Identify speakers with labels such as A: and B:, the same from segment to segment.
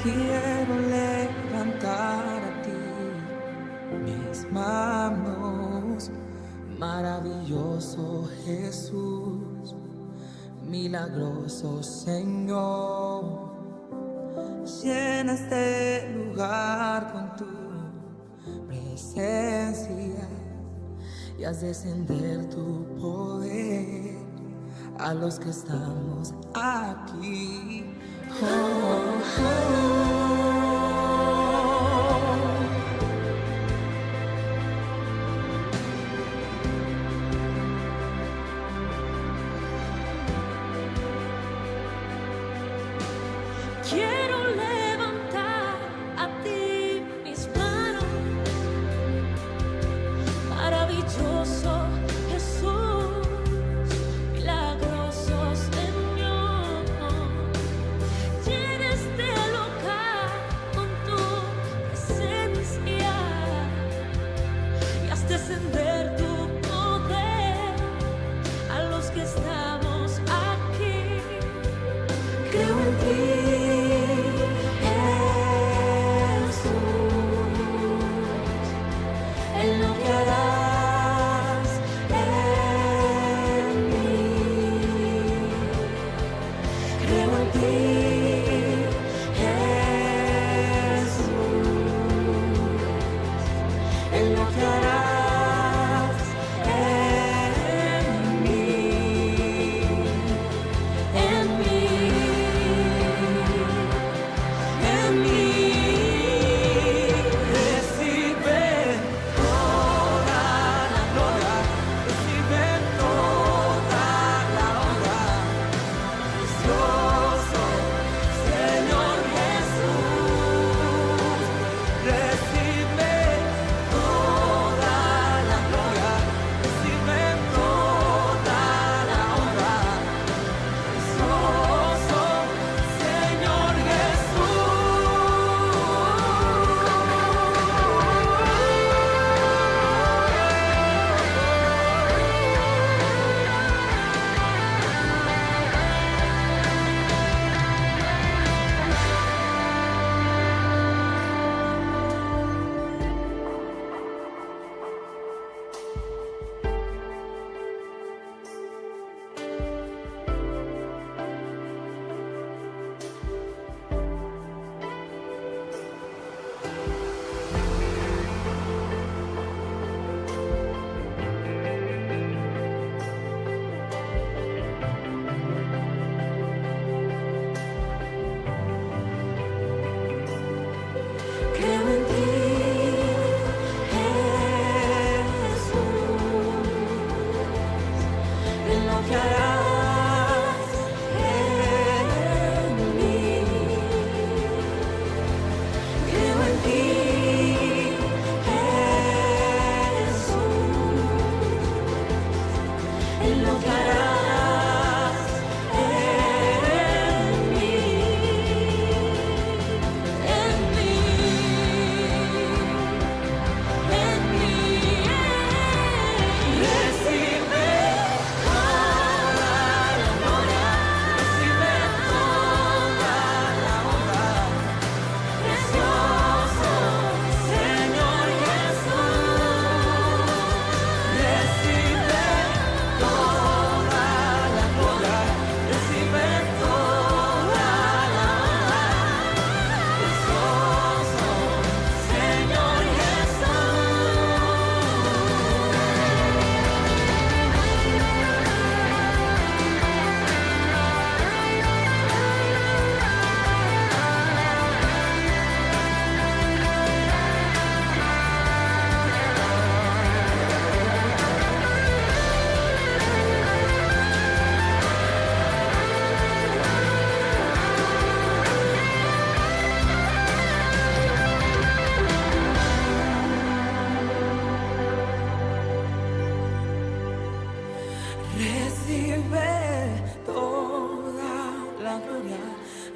A: Quiero levantar a ti mis manos, maravilloso Jesús, milagroso Señor. Llena este lugar con tu presencia y haz descender tu poder a los que estamos aquí. Oh, oh, oh.
B: Quiero levantar a ti mis manos, maravilloso Jesús, milagroso Señor. Llena este lugar con tu presencia y haz descender tu poder a los que estamos aquí.
A: Creo en ti.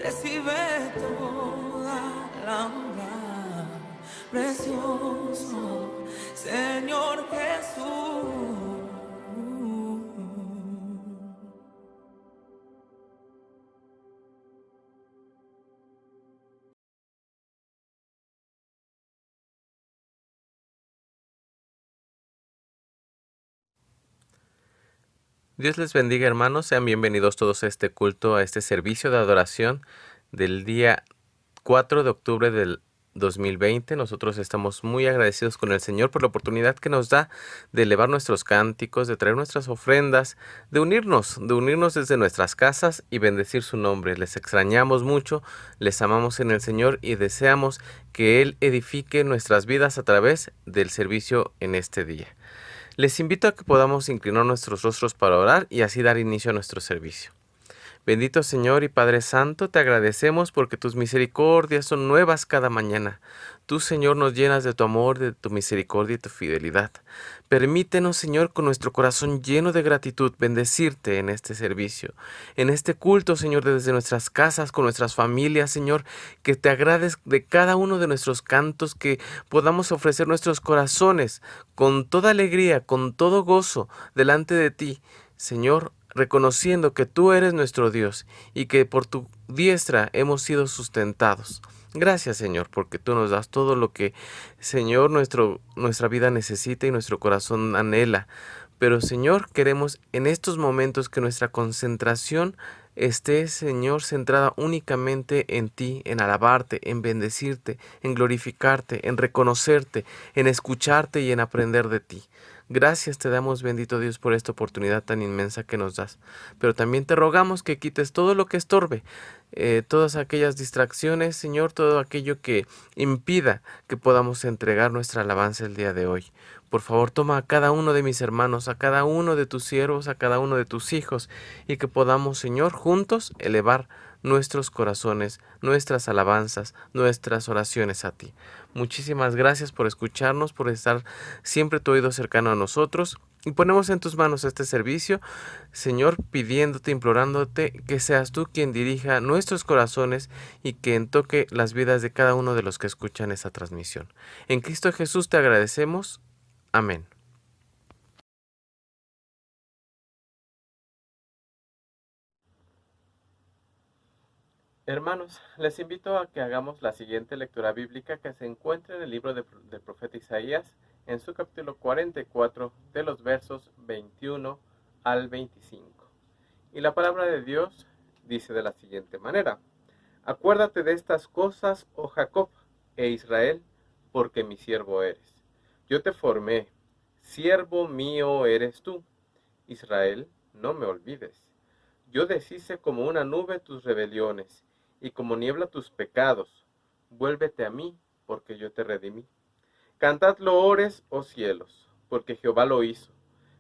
A: Recibe toda la honra, precioso Señor Jesús.
C: Dios les bendiga, hermanos. Sean bienvenidos todos a este culto, a este servicio de adoración del día 4 de octubre del 2020. Nosotros estamos muy agradecidos con el Señor por la oportunidad que nos da de elevar nuestros cánticos, de traer nuestras ofrendas, de unirnos desde nuestras casas y bendecir su nombre. Les extrañamos mucho, les amamos en el Señor y deseamos que Él edifique nuestras vidas a través del servicio en este día. Les invito a que podamos inclinar nuestros rostros para orar y así dar inicio a nuestro servicio. Bendito Señor y Padre Santo, te agradecemos porque tus misericordias son nuevas cada mañana. Tú, Señor, nos llenas de tu amor, de tu misericordia y tu fidelidad. Permítenos, Señor, con nuestro corazón lleno de gratitud, bendecirte en este servicio, en este culto, Señor, desde nuestras casas, con nuestras familias, Señor, que te agrades de cada uno de nuestros cantos, que podamos ofrecer nuestros corazones con toda alegría, con todo gozo, delante de ti, Señor, reconociendo que tú eres nuestro Dios y que por tu diestra hemos sido sustentados. Gracias, Señor, porque tú nos das todo lo que, Señor, nuestra vida necesita y nuestro corazón anhela. Pero, Señor, queremos en estos momentos que nuestra concentración esté, Señor, centrada únicamente en ti, en alabarte, en bendecirte, en glorificarte, en reconocerte, en escucharte y en aprender de ti. Gracias te damos, bendito Dios, por esta oportunidad tan inmensa que nos das. Pero también te rogamos que quites todo lo que estorbe, todas aquellas distracciones, Señor, todo aquello que impida que podamos entregar nuestra alabanza el día de hoy. Por favor, toma a cada uno de mis hermanos, a cada uno de tus siervos, a cada uno de tus hijos, y que podamos, Señor, juntos elevar nuestros corazones, nuestras alabanzas, nuestras oraciones a ti. Muchísimas gracias por escucharnos, por estar siempre tu oído cercano a nosotros. Y ponemos en tus manos este servicio, Señor, pidiéndote, implorándote que seas tú quien dirija nuestros corazones y quien toque las vidas de cada uno de los que escuchan esta transmisión. En Cristo Jesús te agradecemos. Amén. Hermanos, les invito a que hagamos la siguiente lectura bíblica que se encuentra en el libro del profeta Isaías, en su capítulo 44, de los versos 21 al 25. Y la palabra de Dios dice de la siguiente manera: Acuérdate de estas cosas, oh Jacob, e Israel, porque mi siervo eres. Yo te formé, siervo mío eres tú. Israel, no me olvides. Yo deshice como una nube tus rebeliones, y como niebla tus pecados. Vuélvete a mí, porque yo te redimí. Cantad loores, oh cielos, porque Jehová lo hizo.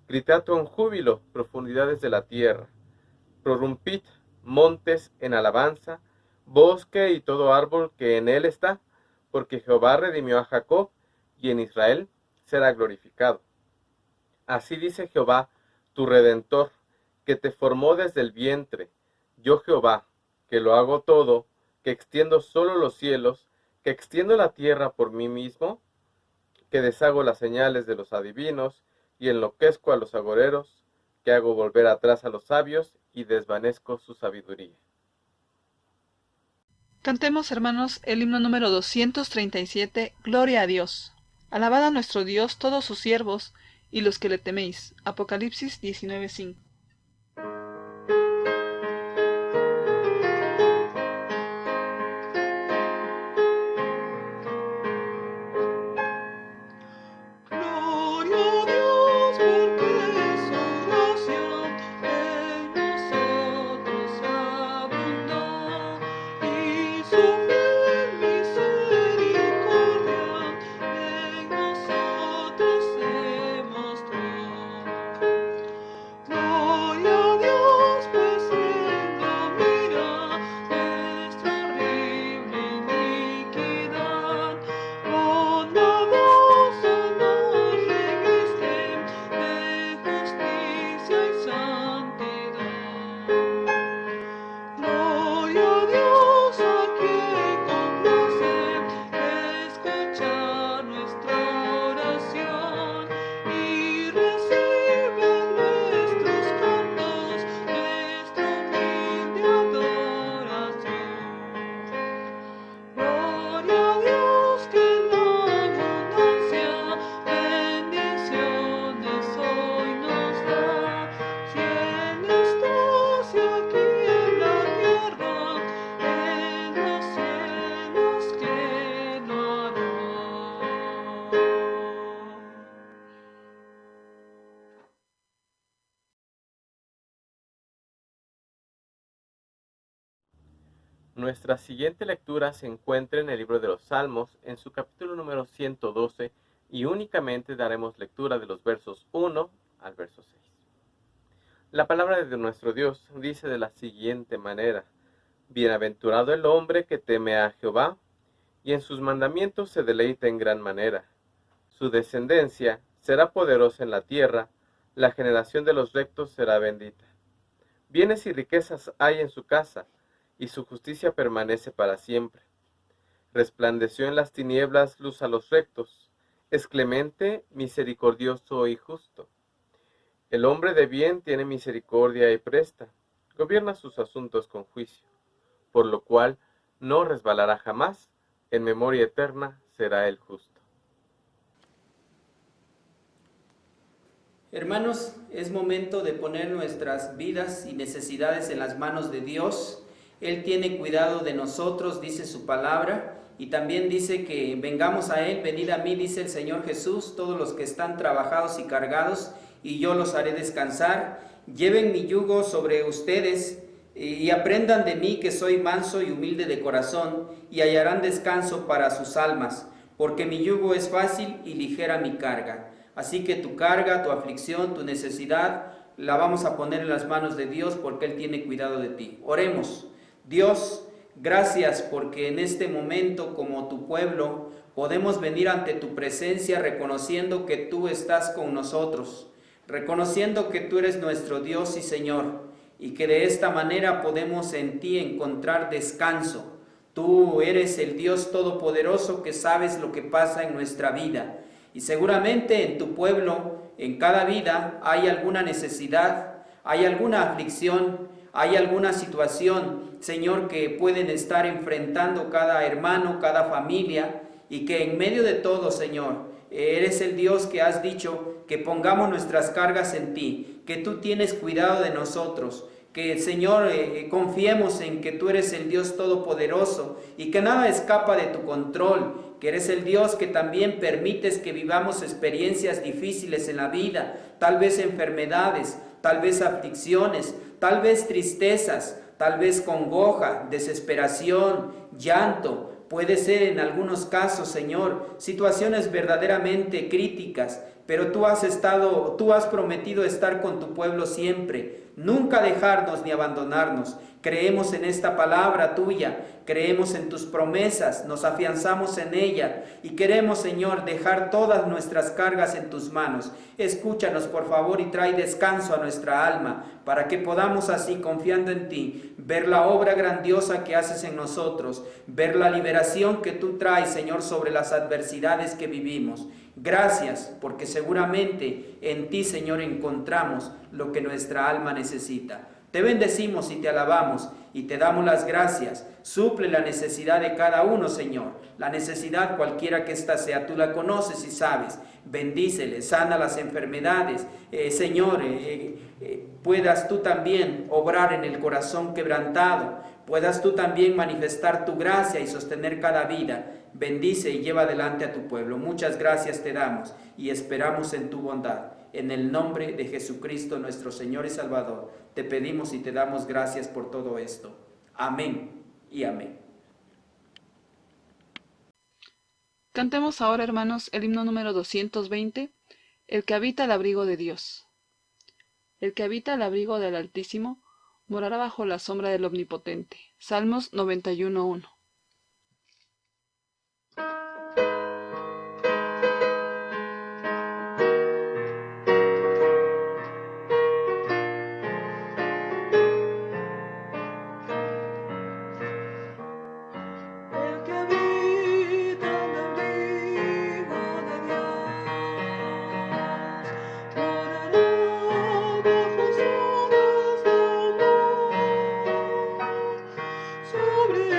C: Gritad con júbilo, profundidades de la tierra. Prorrumpid, montes, en alabanza, bosque y todo árbol que en él está, porque Jehová redimió a Jacob, y en Israel será glorificado. Así dice Jehová, tu Redentor, que te formó desde el vientre. Yo Jehová, que lo hago todo, que extiendo solo los cielos, que extiendo la tierra por mí mismo, que deshago las señales de los adivinos, y enloquezco a los agoreros, que hago volver atrás a los sabios, y desvanezco su sabiduría.
D: Cantemos, hermanos, el himno número 237, Gloria a Dios. Alabad a nuestro Dios todos sus siervos y los que le teméis. Apocalipsis 19:5.
B: No
C: Nuestra siguiente lectura se encuentra en el libro de los Salmos, en su capítulo número 112, y únicamente daremos lectura de los versos 1 al verso 6. La palabra de nuestro Dios dice de la siguiente manera: Bienaventurado el hombre que teme a Jehová, y en sus mandamientos se deleita en gran manera. Su descendencia será poderosa en la tierra, la generación de los rectos será bendita. Bienes y riquezas hay en su casa, y su justicia permanece para siempre. Resplandeció en las tinieblas luz a los rectos, es clemente, misericordioso y justo. El hombre de bien tiene misericordia y presta, gobierna sus asuntos con juicio, por lo cual no resbalará jamás, en memoria eterna será el justo.
E: Hermanos, es momento de poner nuestras vidas y necesidades en las manos de Dios. Él tiene cuidado de nosotros, dice su palabra, y también dice que vengamos a Él. Venid a mí, dice el Señor Jesús, todos los que están trabajados y cargados, y yo los haré descansar. Lleven mi yugo sobre ustedes y aprendan de mí, que soy manso y humilde de corazón, y hallarán descanso para sus almas, porque mi yugo es fácil y ligera mi carga. Así que tu carga, tu aflicción, tu necesidad, la vamos a poner en las manos de Dios, porque Él tiene cuidado de ti. Oremos. Dios, gracias porque en este momento, como tu pueblo, podemos venir ante tu presencia reconociendo que tú estás con nosotros, reconociendo que tú eres nuestro Dios y Señor, y que de esta manera podemos en ti encontrar descanso. Tú eres el Dios todopoderoso que sabes lo que pasa en nuestra vida. Y seguramente en tu pueblo, en cada vida, hay alguna necesidad, hay alguna aflicción, hay alguna situación, Señor, que pueden estar enfrentando cada hermano, cada familia, y que en medio de todo, Señor, eres el Dios que has dicho que pongamos nuestras cargas en ti, que tú tienes cuidado de nosotros, que, Señor, confiemos en que tú eres el Dios todopoderoso y que nada escapa de tu control, que eres el Dios que también permites que vivamos experiencias difíciles en la vida, tal vez enfermedades, tal vez aflicciones, tal vez tristezas, tal vez congoja, desesperación, llanto. Puede ser en algunos casos, Señor, situaciones verdaderamente críticas, pero tú has prometido estar con tu pueblo siempre, nunca dejarnos ni abandonarnos. Creemos en esta palabra tuya, creemos en tus promesas, nos afianzamos en ella y queremos, Señor, dejar todas nuestras cargas en tus manos. Escúchanos, por favor, y trae descanso a nuestra alma, para que podamos así, confiando en ti, ver la obra grandiosa que haces en nosotros, ver la liberación que tú traes, Señor, sobre las adversidades que vivimos. Gracias, porque seguramente en ti, Señor, encontramos lo que nuestra alma necesita. Te bendecimos y te alabamos y te damos las gracias. Suple la necesidad de cada uno, Señor. La necesidad, cualquiera que ésta sea, tú la conoces y sabes. Bendícele, sana las enfermedades. Señor, puedas tú también obrar en el corazón quebrantado. Puedas tú también manifestar tu gracia y sostener cada vida. Bendice y lleva adelante a tu pueblo. Muchas gracias te damos y esperamos en tu bondad. En el nombre de Jesucristo, nuestro Señor y Salvador, te pedimos y te damos gracias por todo esto. Amén y amén.
D: Cantemos ahora, hermanos, el himno número 220, el que habita el abrigo de Dios. El que habita el abrigo del Altísimo morará bajo la sombra del Omnipotente. Salmos 91:1.
A: Sobre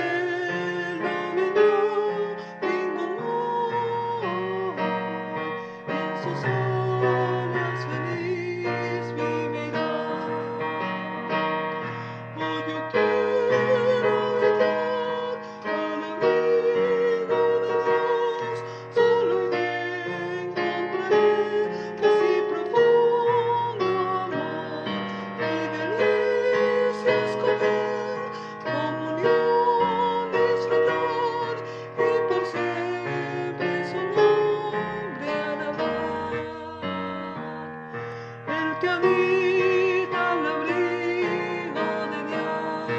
D: que habita al abrigo de Dios,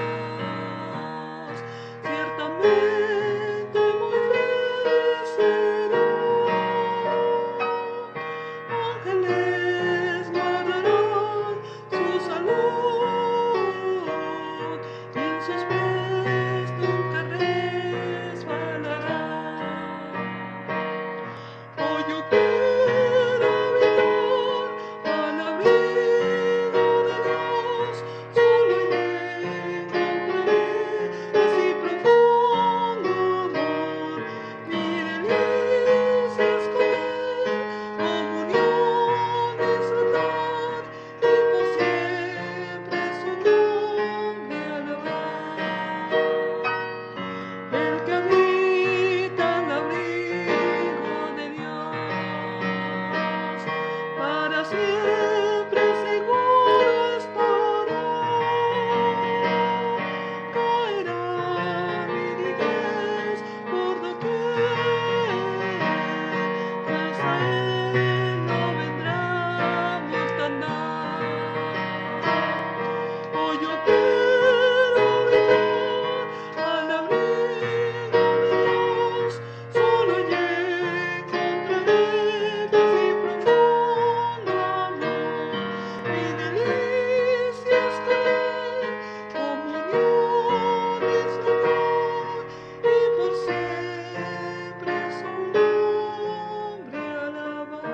D: ciertamente Moisés será. Ángeles guardarán su salud, y en sus pies nunca resbalará. Oh, yo quiero habitar al abrigo de Dios, solo allí encontraré así profundo amor. Mi delicia es con él, comunión disfrutar, y por siempre su nombre alabar. El que habita al abrigo de Dios, para siempre seguro estará. Caerá mi niñez por doquier, pues a él no vendrá mortandad. Oh, yo quiero habitar al abrigo de Dios, solo allí encontraré paz y profundo amor. Mi delicia es con él, comunión disfrutar, y por siempre su nombre alabar.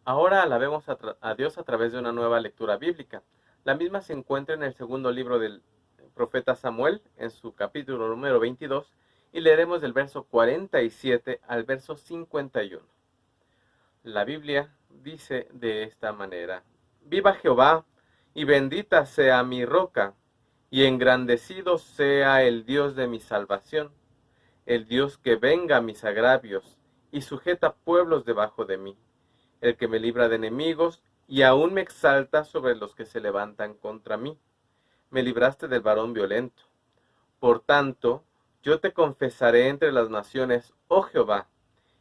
C: Ahora alabemos a Dios a través de una nueva lectura bíblica. La misma se encuentra en el segundo libro del profeta Samuel, en su capítulo número 22, y leeremos del verso 47 al verso 51. La Biblia dice de esta manera: Viva Jehová, y bendita sea mi roca, y engrandecido sea el Dios de mi salvación, el Dios que venga mis agravios, y sujeta pueblos debajo de mí, el que me libra de enemigos, y aún me exalta sobre los que se levantan contra mí. Me libraste del varón violento. Por tanto, yo te confesaré entre las naciones, oh Jehová,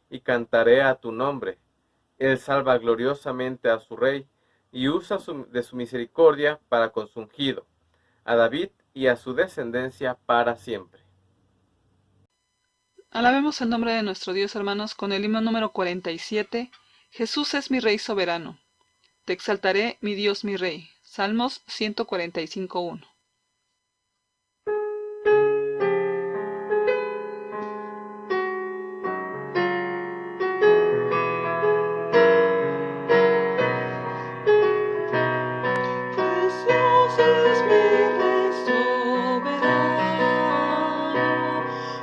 C: y cantaré a tu nombre. Él salva gloriosamente a su rey, y usa de su misericordia para con su ungido, a David y a su descendencia para siempre.
D: Alabemos el nombre de nuestro Dios, hermanos, con el himno número 47. Jesús es mi Rey soberano. Te exaltaré, mi Dios, mi Rey. Salmos 145:1. Jesús es mi Rey soberano,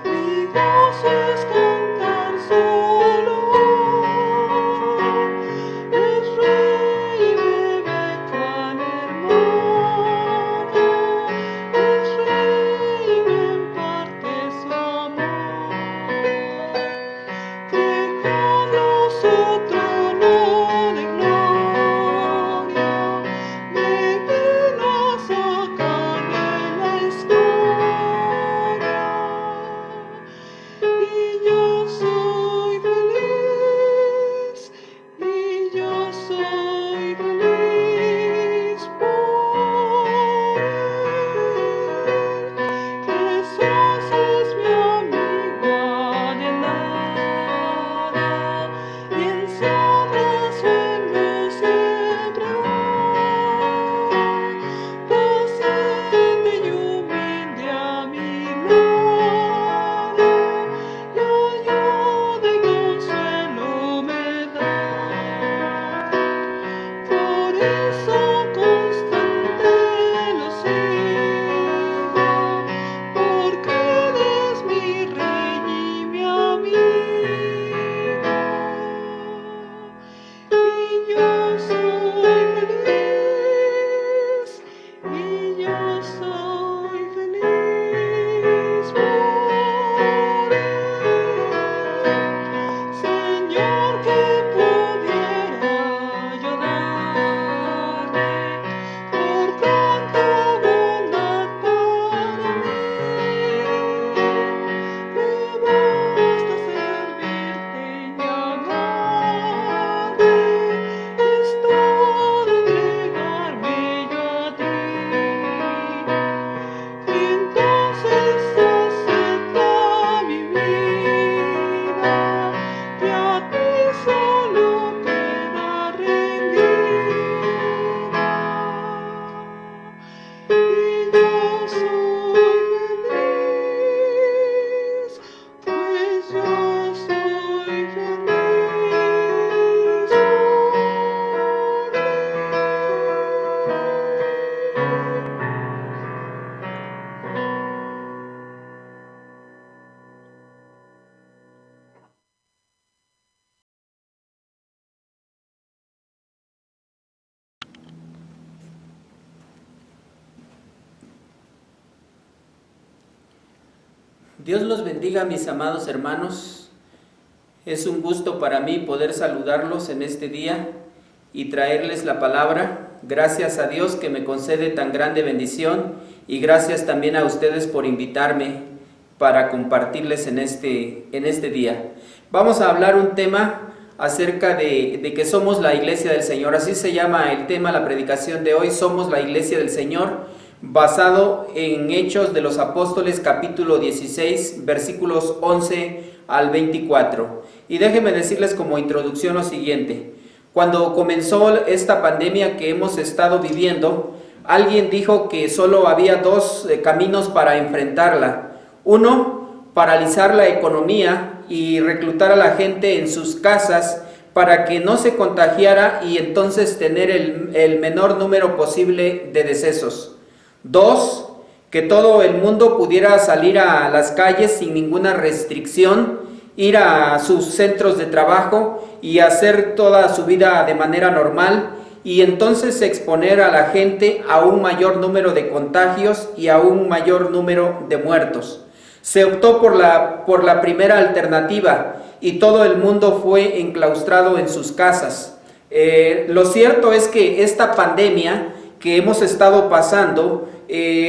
D: mi gozo es cantar solo. Es Rey y bebe cuan hermano.
E: Dios los bendiga, mis amados hermanos. Es un gusto para mí poder saludarlos en este día y traerles la palabra. Gracias a Dios que me concede tan grande bendición y gracias también a ustedes por invitarme para compartirles en este día. Vamos a hablar un tema acerca de que somos la iglesia del Señor. Así se llama el tema, la predicación de hoy, somos la iglesia del Señor, basado en Hechos de los Apóstoles, capítulo 16, versículos 11 al 24. Y déjenme decirles como introducción lo siguiente. Cuando comenzó esta pandemia que hemos estado viviendo, alguien dijo que solo había dos caminos para enfrentarla. Uno, paralizar la economía y reclutar a la gente en sus casas para que no se contagiara y entonces tener el menor número posible de decesos. Dos, que todo el mundo pudiera salir a las calles sin ninguna restricción, ir a sus centros de trabajo y hacer toda su vida de manera normal y entonces exponer a la gente a un mayor número de contagios y a un mayor número de muertos. Se optó por la primera alternativa y todo el mundo fue enclaustrado en sus casas. Lo cierto es que esta pandemia que hemos estado pasando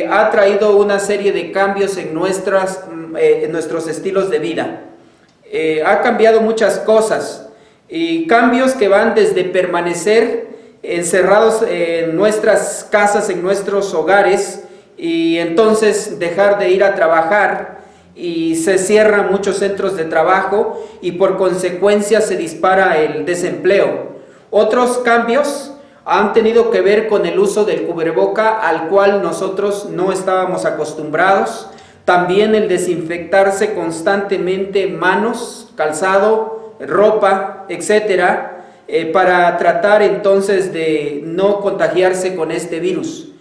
E: ha traído una serie de cambios en nuestros estilos de vida. Ha cambiado muchas cosas y cambios que van desde permanecer encerrados en nuestras casas, en nuestros hogares y entonces dejar de ir a trabajar y se cierran muchos centros de trabajo y por consecuencia se dispara el desempleo. Otros cambios han tenido que ver con el uso del cubreboca al cual nosotros no estábamos acostumbrados. También el desinfectarse constantemente manos, calzado, ropa, etcétera, para tratar entonces de no contagiarse con este virus.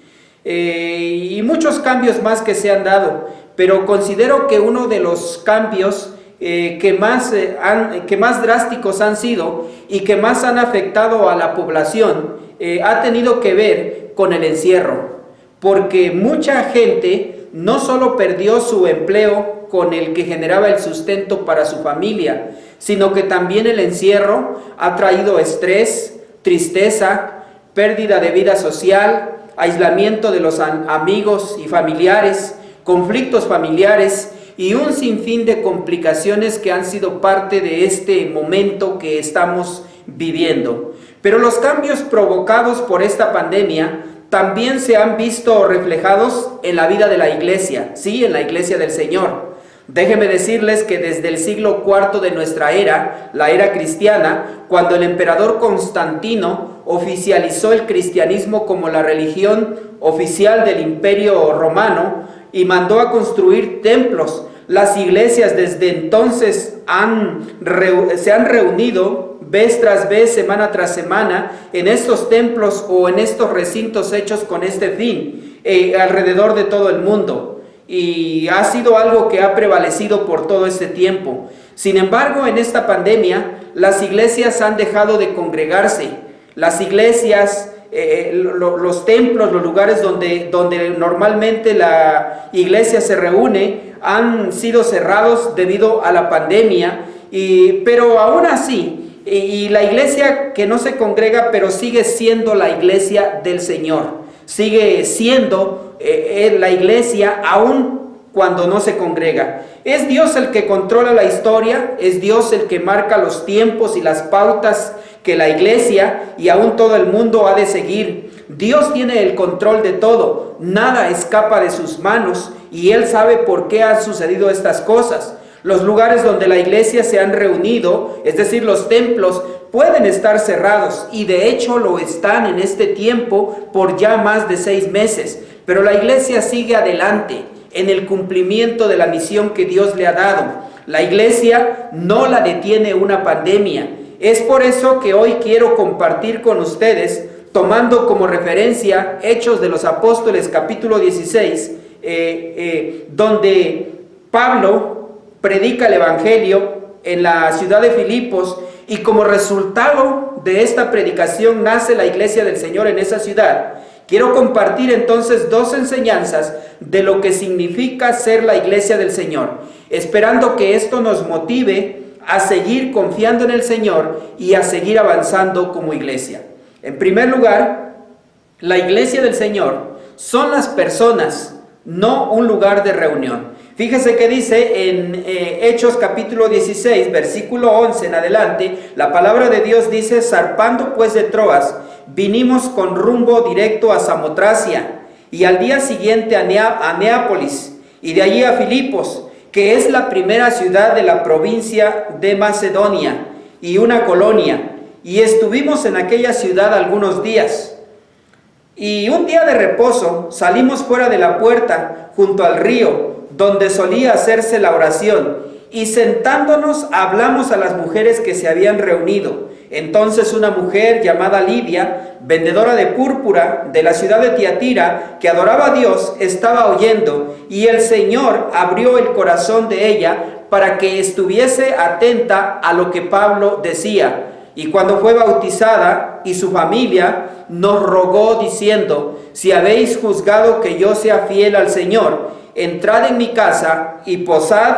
E: Y muchos cambios más que se han dado, pero considero que uno de los cambios que más drásticos han sido y que más han afectado a la población ha tenido que ver con el encierro, porque mucha gente no solo perdió su empleo con el que generaba el sustento para su familia, sino que también el encierro ha traído estrés, tristeza, pérdida de vida social, aislamiento de los amigos y familiares, conflictos familiares y un sinfín de complicaciones que han sido parte de este momento que estamos viviendo. Pero los cambios provocados por esta pandemia también se han visto reflejados en la vida de la iglesia, sí, en la iglesia del Señor. Déjenme decirles que desde el siglo IV de nuestra era, la era cristiana, cuando el emperador Constantino oficializó el cristianismo como la religión oficial del Imperio Romano y mandó a construir templos, las iglesias desde entonces se han reunido vez tras vez, semana tras semana, en estos templos o en estos recintos hechos con este fin, alrededor de todo el mundo. Y ha sido algo que ha prevalecido por todo este tiempo. Sin embargo, en esta pandemia, las iglesias han dejado de congregarse. Las iglesias, los templos, los lugares donde normalmente la iglesia se reúne, han sido cerrados debido a la pandemia. Pero aún así, y la iglesia que no se congrega, pero sigue siendo la iglesia del Señor. Sigue siendo la iglesia aún cuando no se congrega. Es Dios el que controla la historia, es Dios el que marca los tiempos y las pautas que la iglesia y aún todo el mundo ha de seguir. Dios tiene el control de todo, nada escapa de sus manos y Él sabe por qué han sucedido estas cosas. Los lugares donde la iglesia se han reunido, es decir, los templos, pueden estar cerrados y de hecho lo están en este tiempo por ya más de 6 meses. Pero la iglesia sigue adelante en el cumplimiento de la misión que Dios le ha dado. La iglesia no la detiene una pandemia. Es por eso que hoy quiero compartir con ustedes, tomando como referencia Hechos de los Apóstoles capítulo 16, donde Pablo predica el evangelio en la ciudad de Filipos y como resultado de esta predicación nace la iglesia del Señor en esa ciudad. Quiero compartir entonces 2 enseñanzas de lo que significa ser la iglesia del Señor. esperando que esto nos motive a seguir confiando en el Señor y a seguir avanzando como iglesia. En primer lugar, la iglesia del Señor son las personas, no un lugar de reunión. Fíjese que dice en Hechos capítulo 16, versículo 11 en adelante, la palabra de Dios dice: zarpando pues de Troas, vinimos con rumbo directo a Samotracia, y al día siguiente a Neápolis, y de allí a Filipos, que es la primera ciudad de la provincia de Macedonia, y una colonia, y estuvimos en aquella ciudad algunos días. Y un día de reposo salimos fuera de la puerta, junto al río, donde solía hacerse la oración, y sentándonos hablamos a las mujeres que se habían reunido. Entonces una mujer llamada Lidia, vendedora de púrpura de la ciudad de Tiatira, que adoraba a Dios, estaba oyendo, y el Señor abrió el corazón de ella para que estuviese atenta a lo que Pablo decía. Y cuando fue bautizada y su familia, nos rogó diciendo: si habéis juzgado que yo sea fiel al Señor, entrad en mi casa y posad,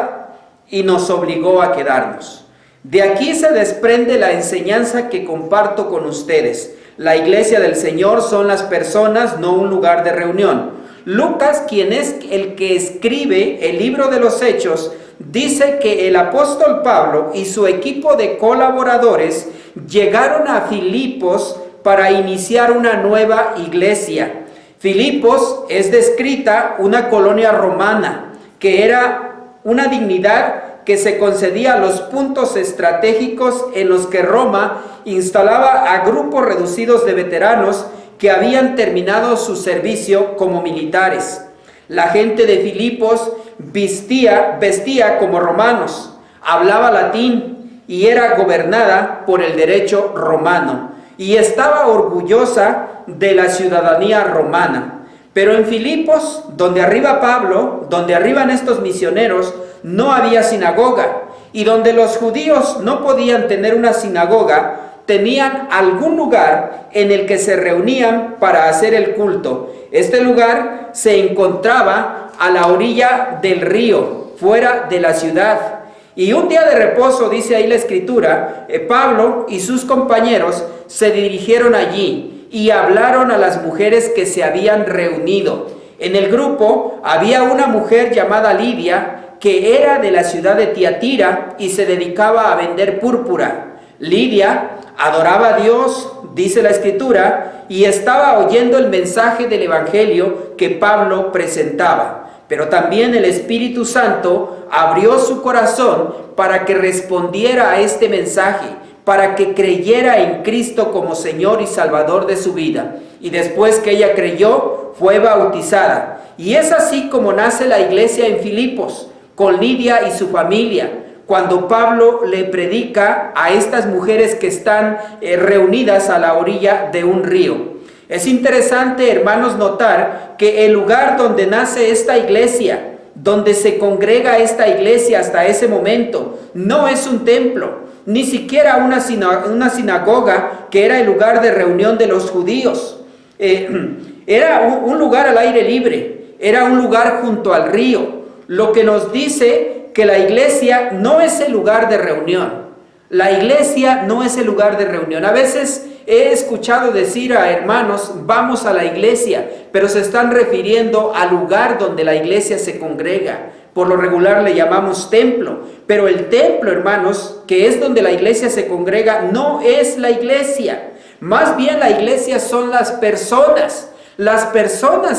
E: y nos obligó a quedarnos. De aquí se desprende la enseñanza que comparto con ustedes. La iglesia del Señor son las personas, no un lugar de reunión. Lucas, quien es el que escribe el libro de los Hechos, dice que el apóstol Pablo y su equipo de colaboradores llegaron a Filipos para iniciar una nueva iglesia. Filipos es descrita una colonia romana, que era una dignidad que se concedía a los puntos estratégicos en los que Roma instalaba a grupos reducidos de veteranos que habían terminado su servicio como militares. La gente de Filipos vestía como romanos, hablaba latín y era gobernada por el derecho romano, y estaba orgullosa de la ciudadanía romana. Pero en Filipos, donde arriba Pablo, donde arriban estos misioneros, no había sinagoga, y donde los judíos no podían tener una sinagoga, tenían algún lugar en el que se reunían para hacer el culto. Este lugar se encontraba a la orilla del río, fuera de la ciudad. Y un día de reposo, dice ahí la escritura, Pablo y sus compañeros se dirigieron allí y hablaron a las mujeres que se habían reunido. En el grupo había una mujer llamada Lidia, que era de la ciudad de Tiatira y se dedicaba a vender púrpura. Lidia adoraba a Dios, dice la escritura, y estaba oyendo el mensaje del evangelio que Pablo presentaba. Pero también el Espíritu Santo abrió su corazón para que respondiera a este mensaje, para que creyera en Cristo como Señor y Salvador de su vida. Y después que ella creyó, fue bautizada. Y es así como nace la iglesia en Filipos, con Lidia y su familia, cuando Pablo le predica a estas mujeres que están reunidas a la orilla de un río. Es interesante, hermanos, notar que el lugar donde nace esta iglesia, donde se congrega esta iglesia hasta ese momento, no es un templo, ni siquiera una sinagoga, que era el lugar de reunión de los judíos. Era un lugar al aire libre, era un lugar junto al río, lo que nos dice que la iglesia no es el lugar de reunión. La iglesia no es el lugar de reunión. A veces he escuchado decir a hermanos, vamos a la iglesia, pero se están refiriendo al lugar donde la iglesia se congrega. Por lo regular le llamamos templo, pero el templo, hermanos, que es donde la iglesia se congrega, no es la iglesia. Más bien la iglesia son las personas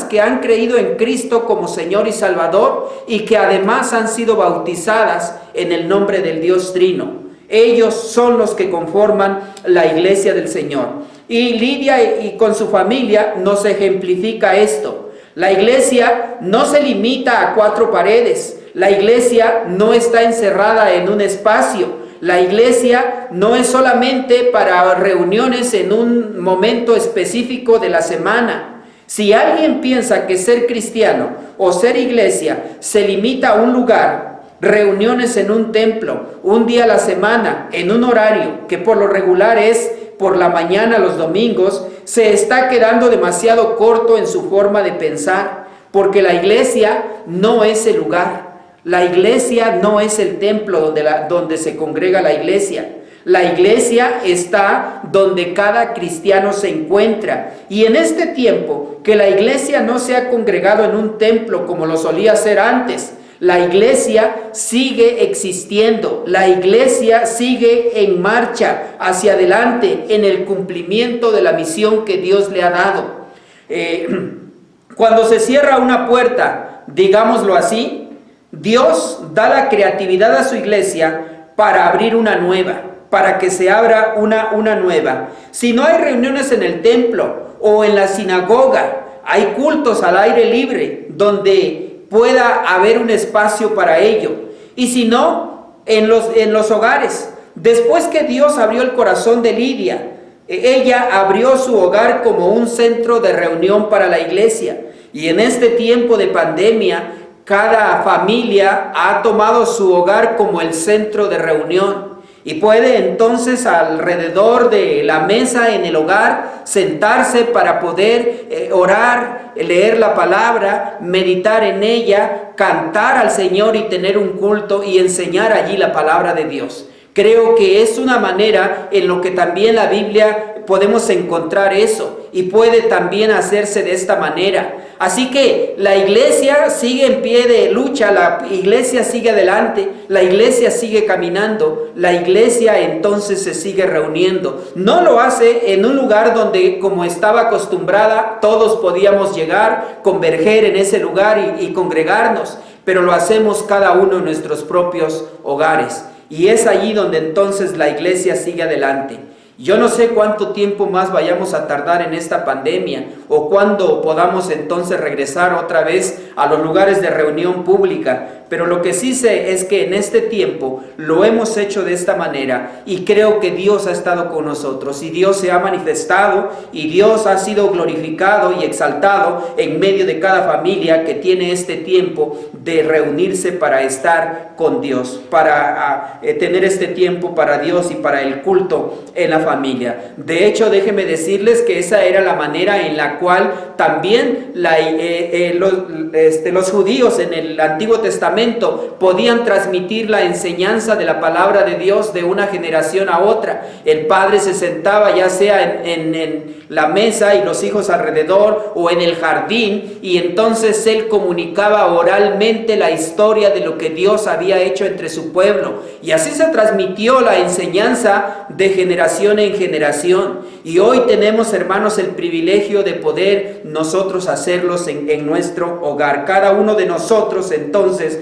E: que han creído en Cristo como Señor y Salvador y que además han sido bautizadas en el nombre del Dios Trino. Ellos son los que conforman la iglesia del Señor. Y Lidia y con su familia nos ejemplifica esto. La iglesia no se limita a 4 paredes. La iglesia no está encerrada en un espacio. La iglesia no es solamente para reuniones en un momento específico de la semana. Si alguien piensa que ser cristiano o ser iglesia se limita a un lugar, reuniones en un templo, un día a la semana, en un horario que por lo regular es por la mañana los domingos, se está quedando demasiado corto en su forma de pensar, porque la iglesia no es el lugar. La iglesia no es el templo donde se congrega la iglesia. La iglesia está donde cada cristiano se encuentra. Y en este tiempo que la iglesia no se ha congregado en un templo como lo solía hacer antes, la iglesia sigue existiendo, la iglesia sigue en marcha hacia adelante en el cumplimiento de la misión que Dios le ha dado. Cuando se cierra una puerta, digámoslo así, Dios da la creatividad a su iglesia para abrir una nueva, para que se abra una nueva. Si no hay reuniones en el templo o en la sinagoga, hay cultos al aire libre donde pueda haber un espacio para ello. Y si no, en los hogares. Después que Dios abrió el corazón de Lidia, ella abrió su hogar como un centro de reunión para la iglesia. Y en este tiempo de pandemia, cada familia ha tomado su hogar como el centro de reunión. Y puede entonces alrededor de la mesa en el hogar sentarse para poder orar, leer la palabra, meditar en ella, cantar al Señor y tener un culto y enseñar allí la palabra de Dios. Creo que es una manera en lo que también la Biblia podemos encontrar eso y puede también hacerse de esta manera. Así que la iglesia sigue en pie de lucha, la iglesia sigue adelante, la iglesia sigue caminando, la iglesia entonces se sigue reuniendo. No lo hace en un lugar donde, como estaba acostumbrada, todos podíamos llegar, converger en ese lugar y congregarnos, pero lo hacemos cada uno en nuestros propios hogares. Y es allí donde entonces la iglesia sigue adelante. Yo no sé cuánto tiempo más vayamos a tardar en esta pandemia o cuándo podamos entonces regresar otra vez a los lugares de reunión pública, pero lo que sí sé es que en este tiempo lo hemos hecho de esta manera y creo que Dios ha estado con nosotros y Dios se ha manifestado y Dios ha sido glorificado y exaltado en medio de cada familia que tiene este tiempo de reunirse para estar con Dios, para tener este tiempo para Dios y para el culto en la familia. De hecho, déjenme decirles que esa era la manera en la cual también los judíos en el Antiguo Testamento podían transmitir la enseñanza de la palabra de Dios de una generación a otra. El padre se sentaba ya sea en la mesa y los hijos alrededor o en el jardín y entonces él comunicaba oralmente la historia de lo que Dios había hecho entre su pueblo. Y así se transmitió la enseñanza de generación en generación. Y hoy tenemos, hermanos, el privilegio de poder nosotros hacerlos en nuestro hogar. Cada uno de nosotros entonces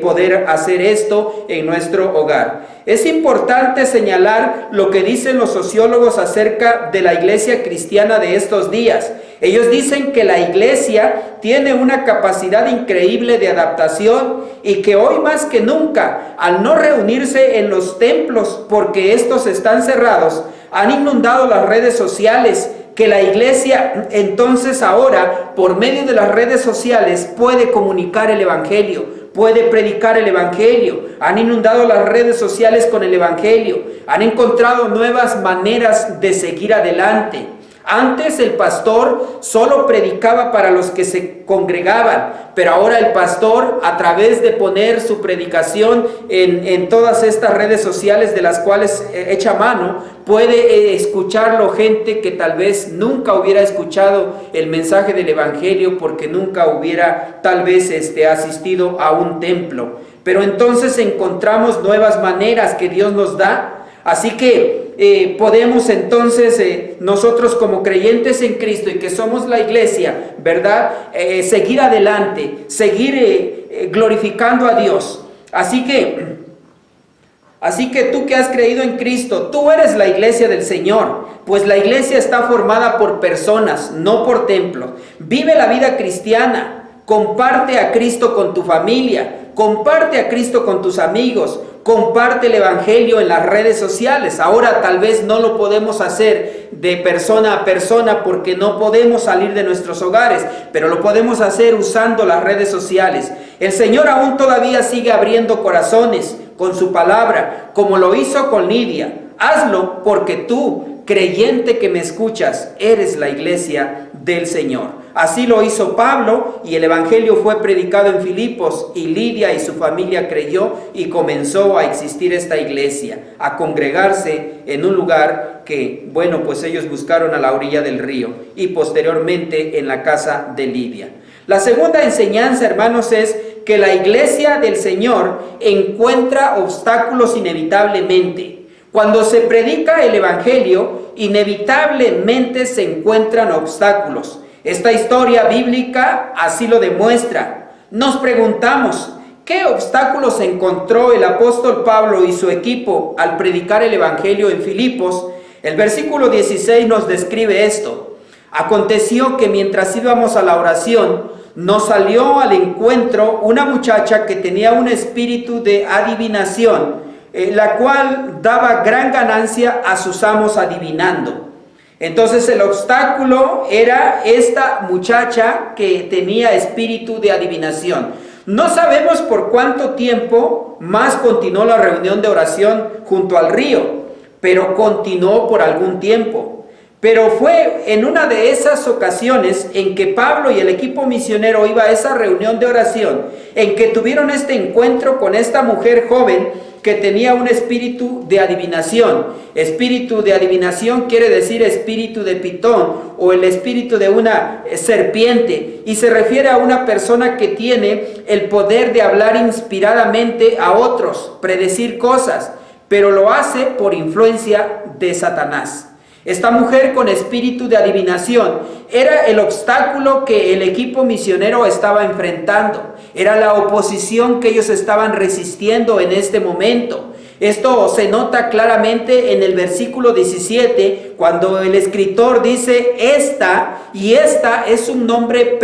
E: poder hacer esto en nuestro hogar. Es importante señalar lo que dicen los sociólogos acerca de la iglesia cristiana de estos días. Ellos dicen que la iglesia tiene una capacidad increíble de adaptación y que hoy más que nunca, al no reunirse en los templos porque estos están cerrados, han inundado las redes sociales, que la iglesia entonces ahora, por medio de las redes sociales, puede comunicar el evangelio, puede predicar el evangelio. Han inundado las redes sociales con el evangelio, han encontrado nuevas maneras de seguir adelante. Antes el pastor solo predicaba para los que se congregaban, pero ahora el pastor, a través de poner su predicación en todas estas redes sociales de las cuales echa mano, puede escucharlo gente que tal vez nunca hubiera escuchado el mensaje del evangelio porque nunca hubiera tal vez asistido a un templo. Pero entonces encontramos nuevas maneras que Dios nos da. Así que podemos entonces nosotros como creyentes en Cristo y que somos la iglesia, ¿verdad? Seguir adelante, seguir glorificando a Dios. Así que tú que has creído en Cristo, tú eres la iglesia del Señor, pues la iglesia está formada por personas, no por templos. Vive la vida cristiana, comparte a Cristo con tu familia, comparte a Cristo con tus amigos, comparte el evangelio en las redes sociales. Ahora tal vez no lo podemos hacer de persona a persona porque no podemos salir de nuestros hogares, pero lo podemos hacer usando las redes sociales. El Señor aún todavía sigue abriendo corazones con su palabra, como lo hizo con Lidia. Hazlo porque tú creyente que me escuchas, eres la iglesia del Señor. Así lo hizo Pablo y el evangelio fue predicado en Filipos y Lidia y su familia creyó y comenzó a existir esta iglesia, a congregarse en un lugar que, bueno, pues ellos buscaron a la orilla del río y posteriormente en la casa de Lidia. La segunda enseñanza, hermanos, es que la iglesia del Señor encuentra obstáculos inevitablemente. Cuando se predica el evangelio, inevitablemente se encuentran obstáculos. Esta historia bíblica así lo demuestra. Nos preguntamos, ¿qué obstáculos encontró el apóstol Pablo y su equipo al predicar el evangelio en Filipos? El versículo 16 nos describe esto. Aconteció que mientras íbamos a la oración, nos salió al encuentro una muchacha que tenía un espíritu de adivinación, la cual daba gran ganancia a sus amos adivinando. Entonces el obstáculo era esta muchacha que tenía espíritu de adivinación. No sabemos por cuánto tiempo más continuó la reunión de oración junto al río, pero continuó por algún tiempo. Pero fue en una de esas ocasiones en que Pablo y el equipo misionero iba a esa reunión de oración, en que tuvieron este encuentro con esta mujer joven que tenía un espíritu de adivinación. Espíritu de adivinación quiere decir espíritu de pitón o el espíritu de una serpiente, y se refiere a una persona que tiene el poder de hablar inspiradamente a otros, predecir cosas, pero lo hace por influencia de Satanás. Esta mujer con espíritu de adivinación era el obstáculo que el equipo misionero estaba enfrentando. Era la oposición que ellos estaban resistiendo en este momento. Esto se nota claramente en el versículo 17, cuando el escritor dice esta, y esta es un nombre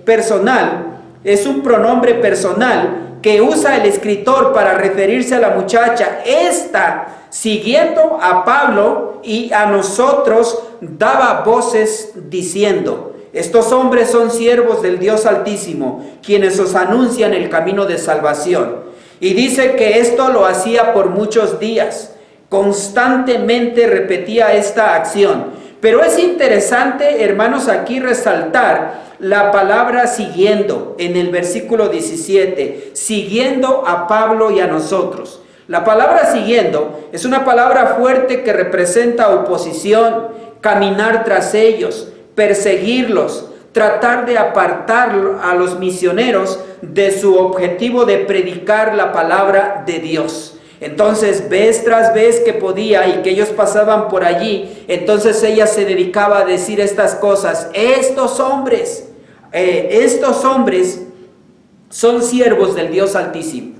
E: personal, es un pronombre personal que usa el escritor para referirse a la muchacha. Esta, siguiendo a Pablo y a nosotros, daba voces diciendo: estos hombres son siervos del Dios Altísimo, quienes os anuncian el camino de salvación. Y dice que esto lo hacía por muchos días, constantemente repetía esta acción. Pero es interesante, hermanos, aquí resaltar la palabra siguiendo en el versículo 17, siguiendo a Pablo y a nosotros. La palabra siguiendo es una palabra fuerte que representa oposición, caminar tras ellos, perseguirlos, tratar de apartar a los misioneros de su objetivo de predicar la palabra de Dios. Entonces, vez tras vez que podía y que ellos pasaban por allí, entonces ella se dedicaba a decir estas cosas: estos hombres son siervos del Dios Altísimo.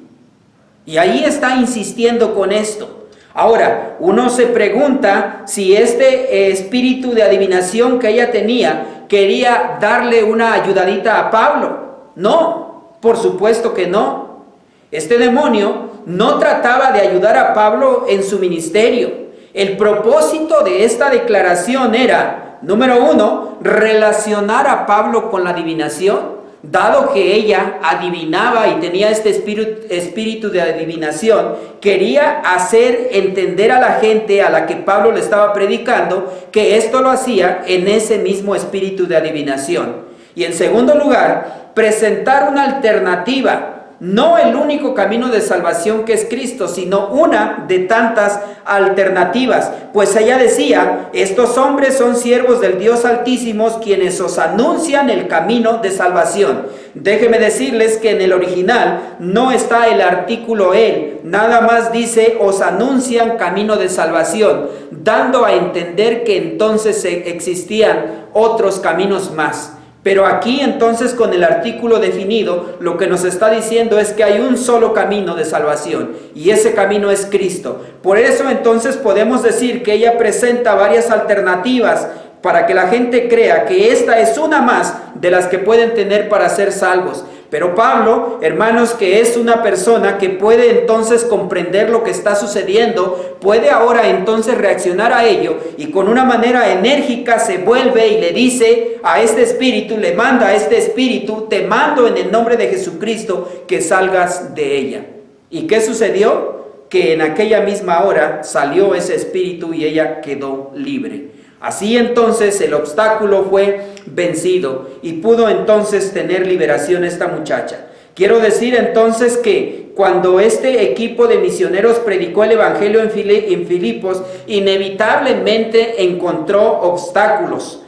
E: Y ahí está insistiendo con esto. Ahora, uno se pregunta si este espíritu de adivinación que ella tenía quería darle una ayudadita a Pablo. No, por supuesto que no. Este demonio no trataba de ayudar a Pablo en su ministerio. El propósito de esta declaración era, número uno, relacionar a Pablo con la adivinación. Dado que ella adivinaba y tenía este espíritu de adivinación, quería hacer entender a la gente a la que Pablo le estaba predicando que esto lo hacía en ese mismo espíritu de adivinación. Y en segundo lugar, presentar una alternativa. No el único camino de salvación que es Cristo, sino una de tantas alternativas. Pues ella decía: estos hombres son siervos del Dios Altísimo, quienes os anuncian el camino de salvación. Déjenme decirles que en el original no está el artículo él, nada más dice: os anuncian camino de salvación, dando a entender que entonces existían otros caminos más. Pero aquí entonces, con el artículo definido, lo que nos está diciendo es que hay un solo camino de salvación, y ese camino es Cristo. Por eso entonces podemos decir que ella presenta varias alternativas para que la gente crea que esta es una más de las que pueden tener para ser salvos. Pero Pablo, hermanos, que es una persona que puede entonces comprender lo que está sucediendo, puede ahora entonces reaccionar a ello, y con una manera enérgica se vuelve y le dice a este espíritu, le manda a este espíritu: te mando en el nombre de Jesucristo que salgas de ella. ¿Y qué sucedió? que en aquella misma hora salió ese espíritu y ella quedó libre. Así entonces el obstáculo fue vencido y pudo entonces tener liberación esta muchacha. Quiero decir entonces que cuando este equipo de misioneros predicó el evangelio en Filipos, inevitablemente encontró obstáculos,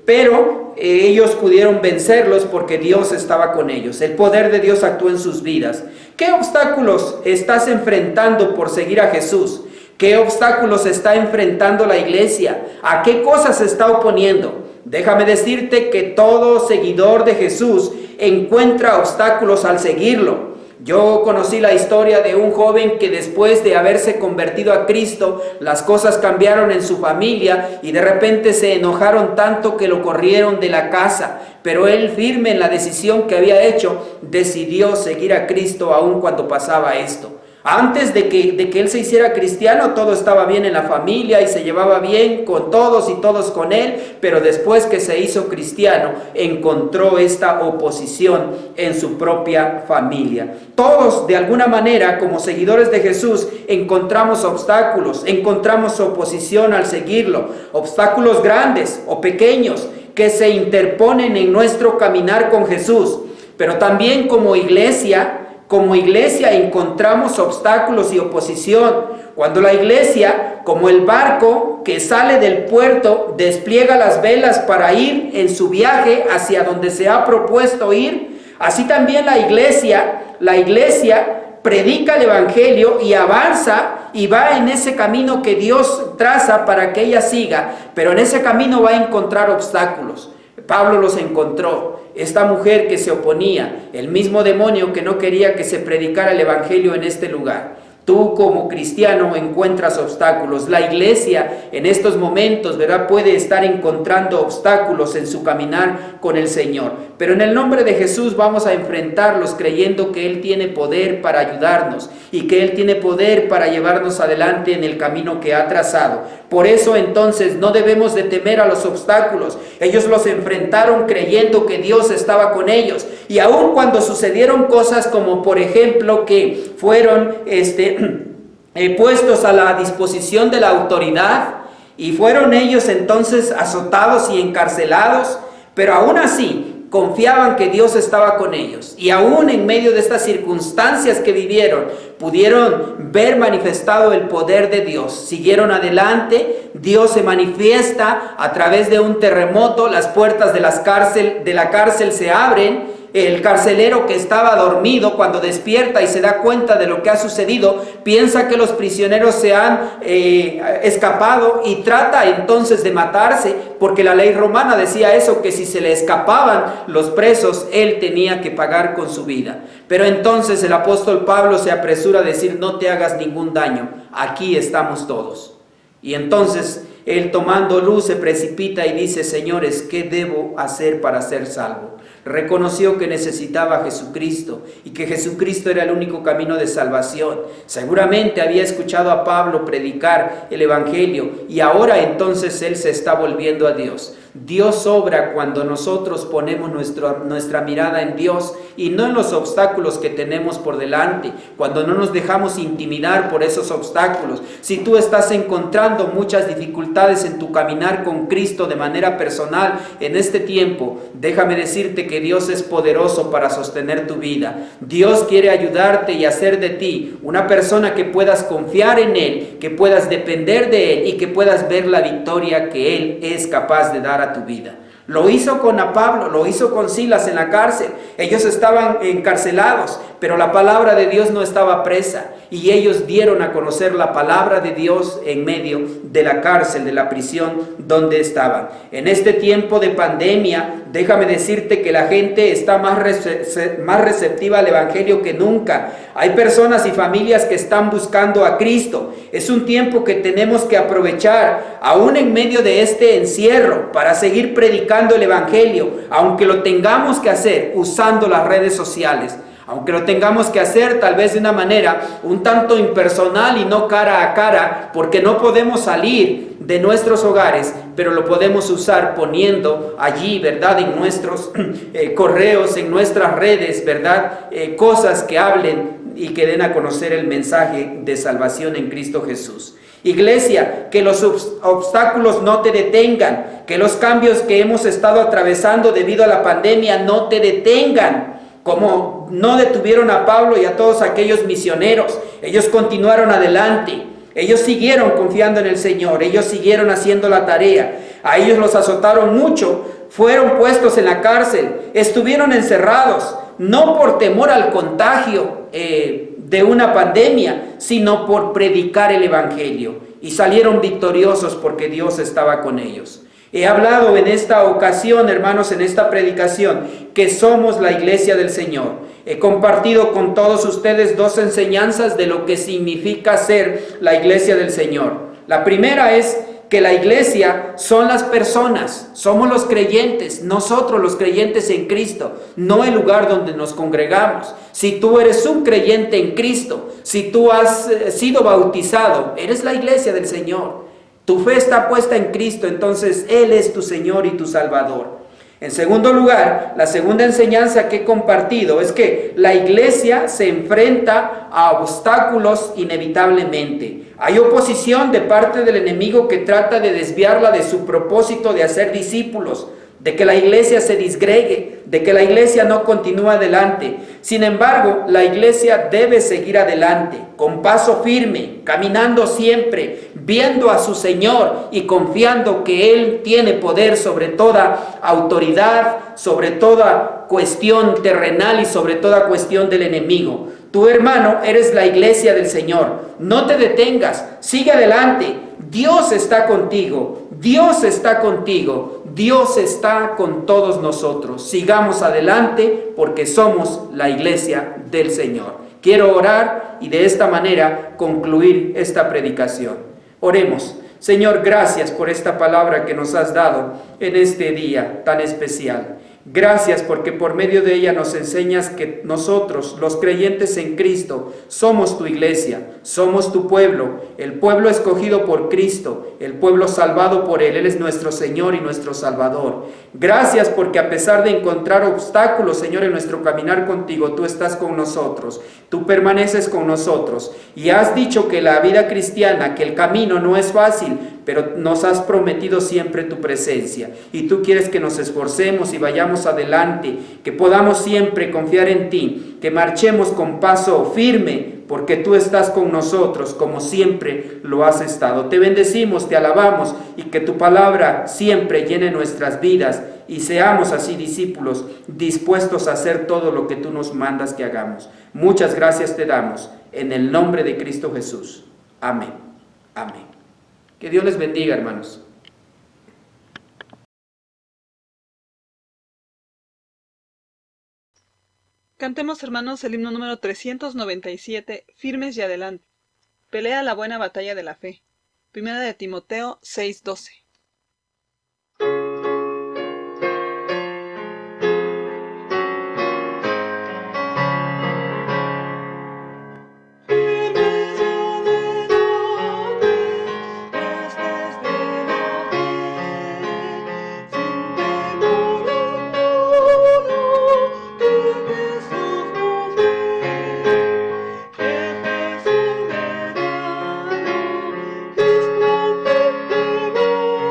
E: pero ellos pudieron vencerlos porque Dios estaba con ellos. El poder de Dios actuó en sus vidas. ¿Qué obstáculos estás enfrentando por seguir a Jesús? ¿Qué obstáculos está enfrentando la iglesia? ¿A qué cosas se está oponiendo? Déjame decirte que todo seguidor de Jesús encuentra obstáculos al seguirlo. Yo conocí la historia de un joven que después de haberse convertido a Cristo, las cosas cambiaron en su familia y de repente se enojaron tanto que lo corrieron de la casa. Pero él, firme en la decisión que había hecho, decidió seguir a Cristo aun cuando pasaba esto. Antes de que él se hiciera cristiano, todo estaba bien en la familia y se llevaba bien con todos y todos con él, pero después que se hizo cristiano, encontró esta oposición en su propia familia. Todos, de alguna manera, como seguidores de Jesús, encontramos obstáculos, encontramos oposición al seguirlo, obstáculos grandes o pequeños que se interponen en nuestro caminar con Jesús, pero también como iglesia encontramos obstáculos y oposición. Cuando la iglesia, como el barco que sale del puerto, despliega las velas para ir en su viaje hacia donde se ha propuesto ir, así también la iglesia predica el evangelio y avanza y va en ese camino que Dios traza para que ella siga, pero en ese camino va a encontrar obstáculos. Pablo los encontró. Esta mujer que se oponía, el mismo demonio que no quería que se predicara el evangelio en este lugar. Tú como cristiano encuentras obstáculos. La iglesia en estos momentos, ¿verdad?, puede estar encontrando obstáculos en su caminar con el Señor. Pero en el nombre de Jesús vamos a enfrentarlos creyendo que Él tiene poder para ayudarnos y que Él tiene poder para llevarnos adelante en el camino que ha trazado. Por eso entonces no debemos de temer a los obstáculos. Ellos los enfrentaron creyendo que Dios estaba con ellos. Y aun cuando sucedieron cosas como por ejemplo que fueron puestos a la disposición de la autoridad y fueron ellos entonces azotados y encarcelados, pero aún así confiaban que Dios estaba con ellos, y aún en medio de estas circunstancias que vivieron, pudieron ver manifestado el poder de Dios. Siguieron adelante. Dios se manifiesta a través de un terremoto. Las puertas de la cárcel se abren. El carcelero que estaba dormido, cuando despierta y se da cuenta de lo que ha sucedido, piensa que los prisioneros se han escapado y trata entonces de matarse, porque la ley romana decía eso, que si se le escapaban los presos, él tenía que pagar con su vida. Pero entonces el apóstol Pablo se apresura a decir: no te hagas ningún daño, aquí estamos todos. Y entonces él, tomando luz, se precipita y dice: señores, ¿qué debo hacer para ser salvo? Reconoció que necesitaba a Jesucristo y que Jesucristo era el único camino de salvación. Seguramente había escuchado a Pablo predicar el evangelio y ahora entonces él se está volviendo a Dios. Dios obra cuando nosotros ponemos nuestra mirada en Dios y no en los obstáculos que tenemos por delante, cuando no nos dejamos intimidar por esos obstáculos. Si tú estás encontrando muchas dificultades en tu caminar con Cristo de manera personal en este tiempo, déjame decirte que Dios es poderoso para sostener tu vida. Dios quiere ayudarte y hacer de ti una persona que puedas confiar en Él, que puedas depender de Él y que puedas ver la victoria que Él es capaz de dar a tu vida. Lo hizo con Pablo, lo hizo con Silas en la cárcel. Ellos estaban encarcelados, pero la palabra de Dios no estaba presa, y ellos dieron a conocer la palabra de Dios en medio de la cárcel, de la prisión donde estaban. En este tiempo de pandemia, déjame decirte que la gente está más receptiva al evangelio que nunca. Hay personas y familias que están buscando a Cristo. Es un tiempo que tenemos que aprovechar, aún en medio de este encierro, para seguir predicando el evangelio, aunque lo tengamos que hacer usando las redes sociales. Aunque lo tengamos que hacer tal vez de una manera un tanto impersonal y no cara a cara, porque no podemos salir de nuestros hogares, pero lo podemos usar poniendo allí, ¿verdad? En nuestros correos, en nuestras redes, ¿verdad? Cosas que hablen y que den a conocer el mensaje de salvación en Cristo Jesús. Iglesia, que los obstáculos no te detengan, que los cambios que hemos estado atravesando debido a la pandemia no te detengan, como no detuvieron a Pablo y a todos aquellos misioneros. Ellos continuaron adelante, ellos siguieron confiando en el Señor, ellos siguieron haciendo la tarea. A ellos los azotaron mucho, fueron puestos en la cárcel, estuvieron encerrados, no por temor al contagio de una pandemia, sino por predicar el Evangelio, y salieron victoriosos porque Dios estaba con ellos. He hablado en esta ocasión, hermanos, en esta predicación, que somos la iglesia del Señor. He compartido con todos ustedes dos enseñanzas de lo que significa ser la iglesia del Señor. La primera es que la iglesia son las personas, somos los creyentes, nosotros los creyentes en Cristo, no el lugar donde nos congregamos. Si tú eres un creyente en Cristo, si tú has sido bautizado, eres la iglesia del Señor. Tu fe está puesta en Cristo, entonces Él es tu Señor y tu Salvador. En segundo lugar, la segunda enseñanza que he compartido es que la iglesia se enfrenta a obstáculos inevitablemente. Hay oposición de parte del enemigo que trata de desviarla de su propósito de hacer discípulos, de que la iglesia se disgregue, de que la iglesia no continúe adelante. Sin embargo, la iglesia debe seguir adelante, con paso firme, caminando siempre, viendo a su Señor y confiando que Él tiene poder sobre toda autoridad, sobre toda cuestión terrenal y sobre toda cuestión del enemigo. Tu hermano, eres la iglesia del Señor. No te detengas, sigue adelante. Dios está contigo, Dios está contigo, Dios está con todos nosotros. Sigamos adelante porque somos la iglesia del Señor. Quiero orar y de esta manera concluir esta predicación. Oremos. Señor, gracias por esta palabra que nos has dado en este día tan especial. Gracias porque por medio de ella nos enseñas que nosotros, los creyentes en Cristo, somos tu iglesia, somos tu pueblo, el pueblo escogido por Cristo, el pueblo salvado por Él. Él es nuestro Señor y nuestro Salvador. Gracias porque a pesar de encontrar obstáculos, Señor, en nuestro caminar contigo, tú estás con nosotros, tú permaneces con nosotros y has dicho que la vida cristiana, que el camino no es fácil, pero nos has prometido siempre tu presencia y tú quieres que nos esforcemos y vayamos adelante, que podamos siempre confiar en ti, que marchemos con paso firme, porque tú estás con nosotros como siempre lo has estado. Te bendecimos, te alabamos y que tu palabra siempre llene nuestras vidas y seamos así discípulos dispuestos a hacer todo lo que tú nos mandas que hagamos. Muchas gracias te damos en el nombre de Cristo Jesús. Amén. Amén. Que Dios les bendiga, hermanos.
D: Cantemos, hermanos, el himno número 397, Firmes y Adelante. Pelea la buena batalla de la fe. Primera de Timoteo 6:12.
B: Soberano, resplandece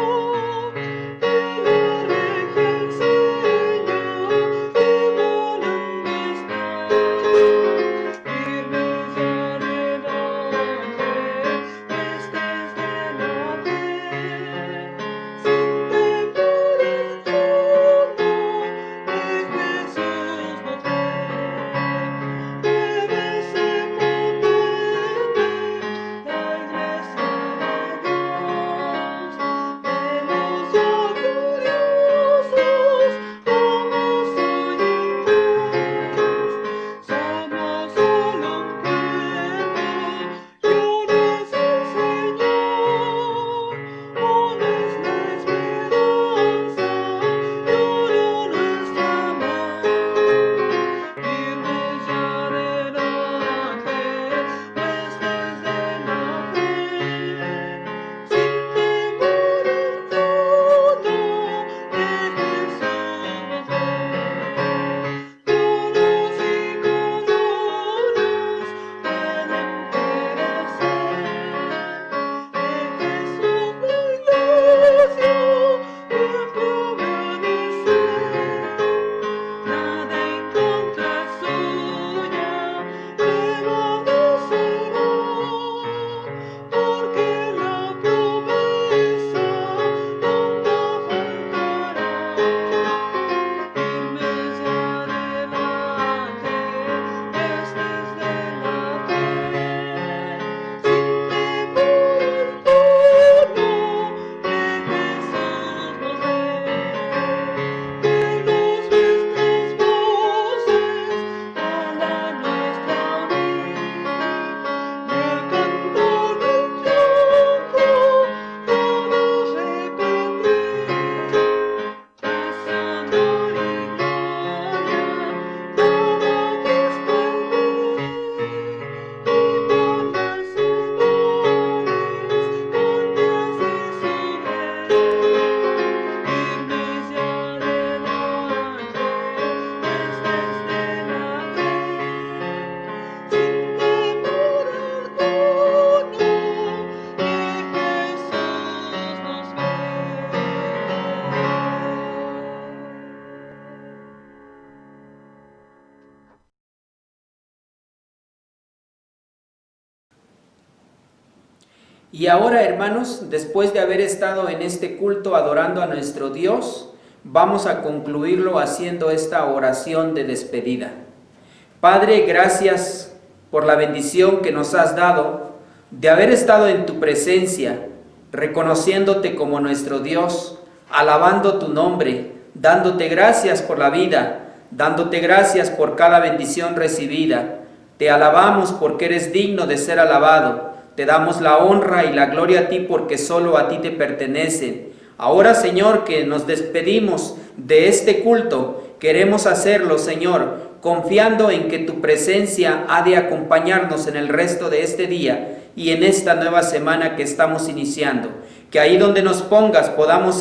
E: Y ahora, hermanos, después de haber estado en este culto adorando a nuestro Dios, vamos a concluirlo haciendo esta oración de despedida. Padre, gracias por la bendición que nos has dado de haber estado en tu presencia, reconociéndote como nuestro Dios, alabando tu nombre, dándote gracias por la vida, dándote gracias por cada bendición recibida. Te alabamos porque eres digno de ser alabado. Te damos la honra y la gloria a ti porque solo a ti te pertenecen. Ahora, Señor, que nos despedimos de este culto, queremos hacerlo, Señor, confiando en que tu presencia ha de acompañarnos en el resto de este día y en esta nueva semana que estamos iniciando. Que ahí donde nos pongas podamos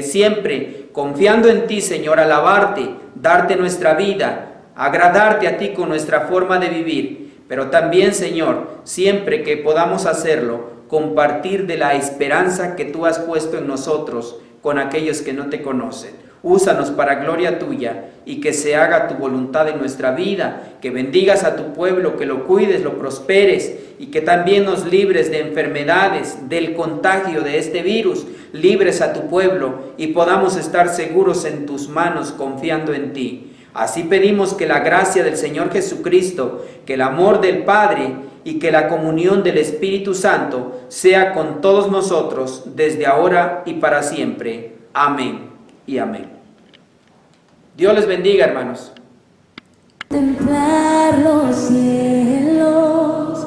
E: siempre, confiando en ti, Señor, alabarte, darte nuestra vida, agradarte a ti con nuestra forma de vivir. Pero también, Señor, siempre que podamos hacerlo, compartir de la esperanza que tú has puesto en nosotros con aquellos que no te conocen. Úsanos para gloria tuya y que se haga tu voluntad en nuestra vida, que bendigas a tu pueblo, que lo cuides, lo prosperes y que también nos libres de enfermedades, del contagio de este virus, libres a tu pueblo y podamos estar seguros en tus manos confiando en ti. Así pedimos que la gracia del Señor Jesucristo, que el amor del Padre y que la comunión del Espíritu Santo sea con todos nosotros desde ahora y para siempre. Amén y amén. Dios les bendiga, hermanos.
B: Contemplar los cielos,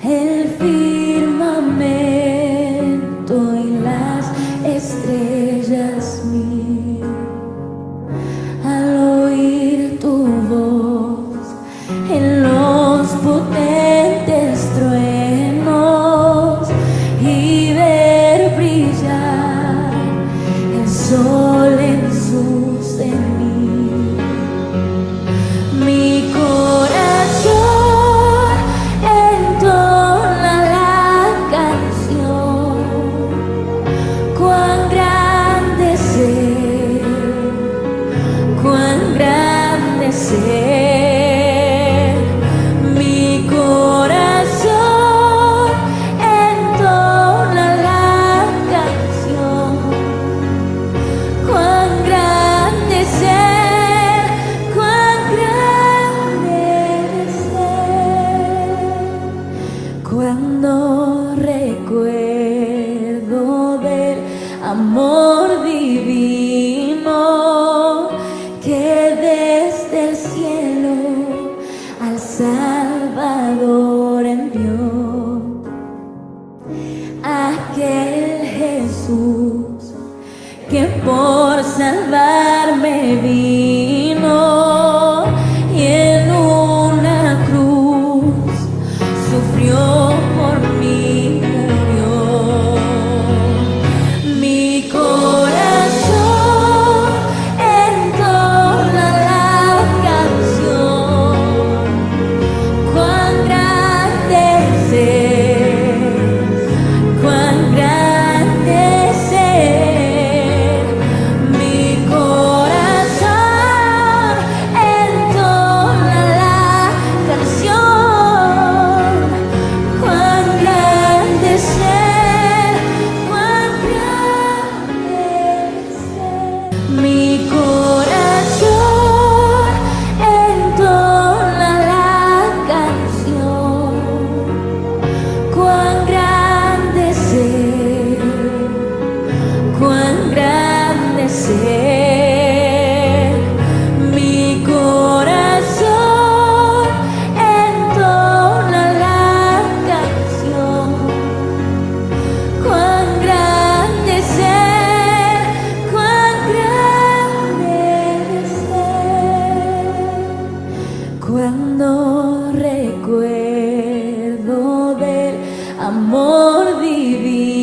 B: el firmamento y las estrellas mil, al oír tu voz en los potentes truenos y ver brillar el sol en su cenit. Mi corazón entona la canción, cuán grande ser, cuán grande ser. Mi corazón entona la canción, cuán grande ser, cuán grande ser. Cuando recuerdo del amor divino que desde el cielo al Salvador envió, aquel Jesús que por salvarme vino y en una cruz sufrió por mí, murió. Mi corazón entona la canción, cuán grande ser, cuán grande ser. Mi corazón entona la canción, cuán grande ser, cuán grande ser. Mi corazón entona la canción, cuán grande ser, cuán grande ser. Mi corazón entona la canción, cuán grande ser, cuán grande ser. Cuando recuerdo del amor divino